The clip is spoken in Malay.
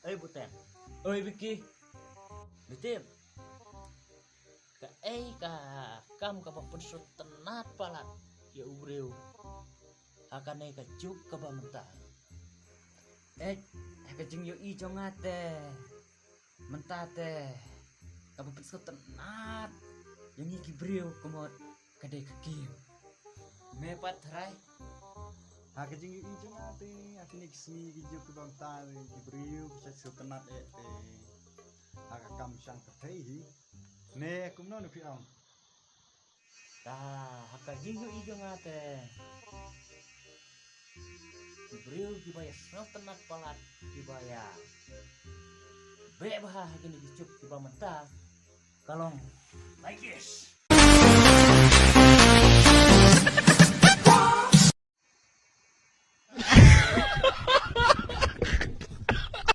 Oi Buten. Oi Vicky. Bitim. Ka kam ka pensut tenat palat. Ya ubreu. Akan ka juk ka bamenta. Kajing yo i jongate. Mentate. Ka pensut tenat. Yang iki breu komot kadai kekiu. Mepat rai. Kajing ijo ngate, akhirnya kesini ijo ke bang tawe, diberiu bisa setenat kam sang ketehi, ne kumno nufi am. Kajing yo i jongate. Breu gibaya tenat palat gibaya. Bebah gini dicuk di bamenta. Kalong like this.